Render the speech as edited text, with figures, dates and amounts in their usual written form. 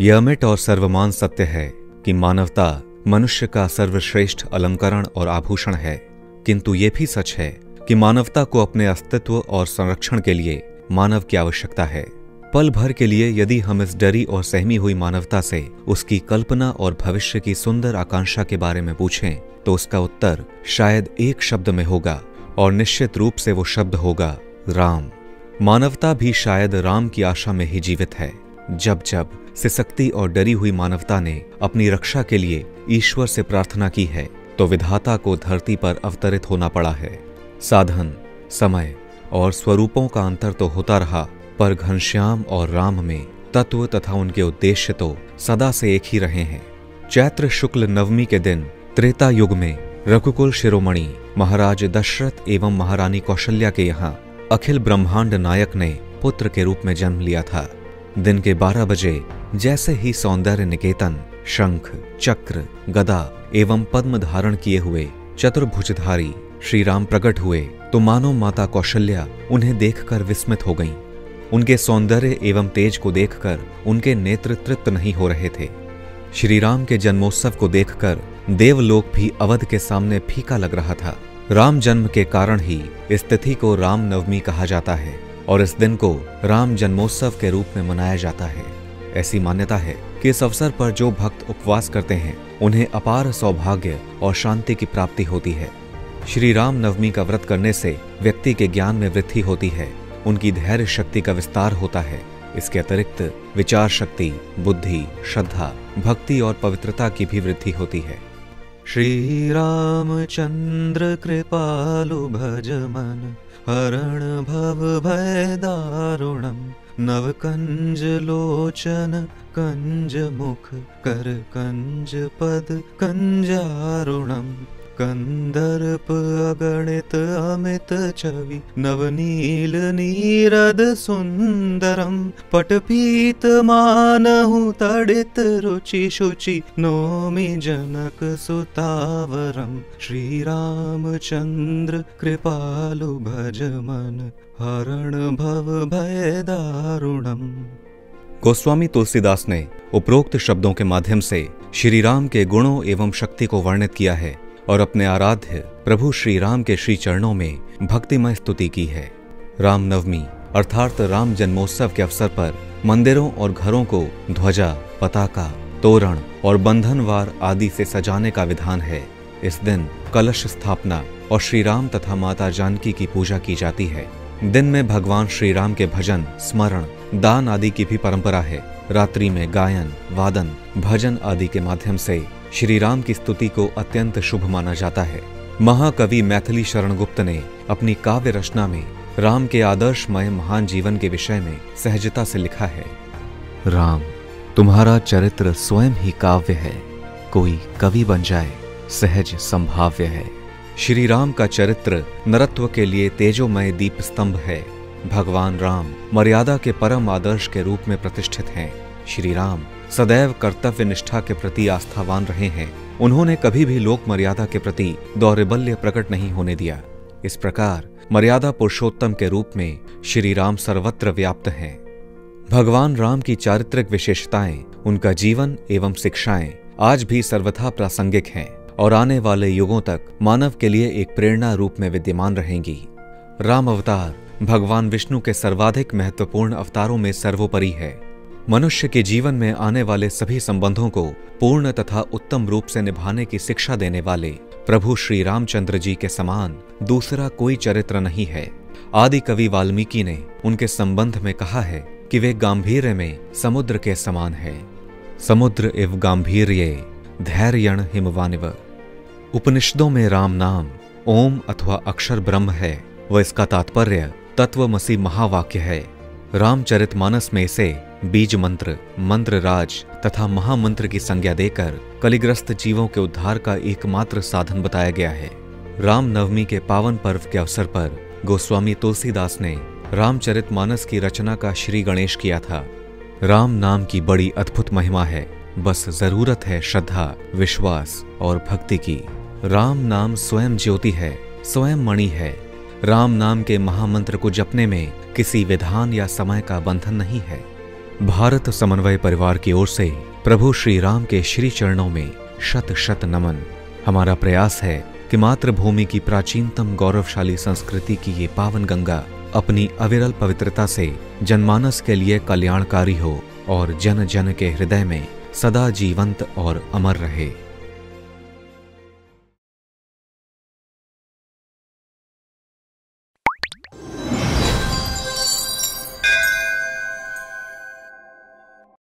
यह अमिट और सर्वमान सत्य है कि मानवता मनुष्य का सर्वश्रेष्ठ अलंकरण और आभूषण है, किंतु ये भी सच है कि मानवता को अपने अस्तित्व और संरक्षण के लिए मानव की आवश्यकता है। पल भर के लिए यदि हम इस डरी और सहमी हुई मानवता से उसकी कल्पना और भविष्य की सुंदर आकांक्षा के बारे में पूछें तो उसका उत्तर शायद एक शब्द में होगा, और निश्चित रूप से वो शब्द होगा राम। मानवता भी शायद राम की आशा में ही जीवित है। जब जब सिसकती और डरी हुई मानवता ने अपनी रक्षा के लिए ईश्वर से प्रार्थना की है तो विधाता को धरती पर अवतरित होना पड़ा है। साधन, समय और स्वरूपों का अंतर तो होता रहा, पर घनश्याम और राम में तत्व तथा उनके उद्देश्य तो सदा से एक ही रहे हैं। चैत्र शुक्ल नवमी के दिन त्रेता युग में रघुकुल शिरोमणि महाराज दशरथ एवं महारानी कौशल्या के यहाँ अखिल ब्रह्मांड नायक ने पुत्र के रूप में जन्म लिया था। दिन के 12 बजे जैसे ही सौंदर्य निकेतन शंख, चक्र, गदा एवं पद्म धारण किए हुए चतुर्भुजधारी श्री राम प्रकट हुए तो मानो माता कौशल्या उन्हें देखकर विस्मित हो गईं। उनके सौंदर्य एवं तेज को देखकर उनके नेत्र तृप्त नहीं हो रहे थे। श्री राम के जन्मोत्सव को देखकर देवलोक भी अवध के सामने फीका लग रहा था। राम जन्म के कारण ही इस तिथि को राम नवमी कहा जाता है और इस दिन को राम जन्मोत्सव के रूप में मनाया जाता है। ऐसी मान्यता है कि इस अवसर पर जो भक्त उपवास करते हैं उन्हें अपार सौभाग्य और शांति की प्राप्ति होती है। श्री राम नवमी का व्रत करने से व्यक्ति के ज्ञान में वृद्धि होती है, उनकी धैर्य शक्ति का विस्तार होता है। इसके अतिरिक्त विचार शक्ति, बुद्धि, श्रद्धा, भक्ति और पवित्रता की भी वृद्धि होती है। श्री रामचंद्र कृपालु भज मन, हरण भव भय दारुणम, नव कंज लोचन कंज मुख, कर कंज पद कंजारुणम, कंदर्प अगणित अमित छवि, नवनील नीरद सुंदरम, पटपीत मानहु तडित रुचि शुचि, नौमि जनक सुतावरम, श्री रामचंद्र कृपालु भज मन, हरण भव भय दारुणम। गोस्वामी तुलसीदास ने उपरोक्त शब्दों के माध्यम से श्री राम के गुणों एवं शक्ति को वर्णित किया है और अपने आराध्य प्रभु श्री राम के श्री चरणों में भक्तिमय स्तुति की है। राम नवमी अर्थात राम जन्मोत्सव के अवसर पर मंदिरों और घरों को ध्वजा, पताका, तोरण और बंधनवार आदि से सजाने का विधान है। इस दिन कलश स्थापना और श्री राम तथा माता जानकी की पूजा की जाती है। दिन में भगवान श्री राम के भजन, स्मरण, दान आदि की भी परंपरा है। रात्रि में गायन, वादन, भजन आदि के माध्यम से श्री राम की स्तुति को अत्यंत शुभ माना जाता है। महाकवि मैथिली शरण गुप्त ने अपनी काव्य रचना में राम के आदर्शमय महान जीवन के विषय में सहजता से लिखा है। राम, तुम्हारा चरित्र स्वयं ही काव्य है, कोई कवि बन जाए सहज संभाव्य है। श्री राम का चरित्र नरत्व के लिए तेजोमय दीप स्तंभ है। भगवान राम मर्यादा के परम आदर्श के रूप में प्रतिष्ठित हैं। श्री राम सदैव कर्तव्य निष्ठा के प्रति आस्थावान रहे हैं। उन्होंने कभी भी लोक मर्यादा के प्रति दौर्बल्य प्रकट नहीं होने दिया। इस प्रकार मर्यादा पुरुषोत्तम के रूप में श्री राम सर्वत्र व्याप्त हैं। भगवान राम की चारित्रिक विशेषताएं, उनका जीवन एवं शिक्षाएं आज भी सर्वथा प्रासंगिक हैं और आने वाले युगों तक मानव के लिए एक प्रेरणा रूप में विद्यमान रहेंगी। राम अवतार भगवान विष्णु के सर्वाधिक महत्वपूर्ण अवतारों में सर्वोपरि है। मनुष्य के जीवन में आने वाले सभी संबंधों को पूर्ण तथा उत्तम रूप से निभाने की शिक्षा देने वाले प्रभु श्री रामचंद्र जी के समान दूसरा कोई चरित्र नहीं है। आदि कवि वाल्मीकि ने उनके संबंध में कहा है कि वे गांभीर्य में समुद्र के समान है। समुद्र इव गांभीर्ये धैर्यण हिमवानिव। उपनिषदों में राम नाम ओम अथवा अक्षर ब्रह्म है व इसका तात्पर्य तत्वमसि महावाक्य है। रामचरितमानस में इसे बीज मंत्र, मंत्र राज तथा महामंत्र की संज्ञा देकर कलिग्रस्त जीवों के उद्धार का एकमात्र साधन बताया गया है। राम नवमी के पावन पर्व के अवसर पर गोस्वामी तुलसीदास ने रामचरितमानस की रचना का श्री गणेश किया था। राम नाम की बड़ी अद्भुत महिमा है, बस जरूरत है श्रद्धा, विश्वास और भक्ति की। राम नाम स्वयं ज्योति है, स्वयं मणि है। राम नाम के महामंत्र को जपने में किसी विधान या समय का बंधन नहीं है। भारत समन्वय परिवार की ओर से प्रभु श्री राम के श्री चरणों में शत शत नमन। हमारा प्रयास है कि मातृभूमि की प्राचीनतम गौरवशाली संस्कृति की ये पावन गंगा अपनी अविरल पवित्रता से जनमानस के लिए कल्याणकारी हो और जन जन के हृदय में सदा जीवंत और अमर रहे।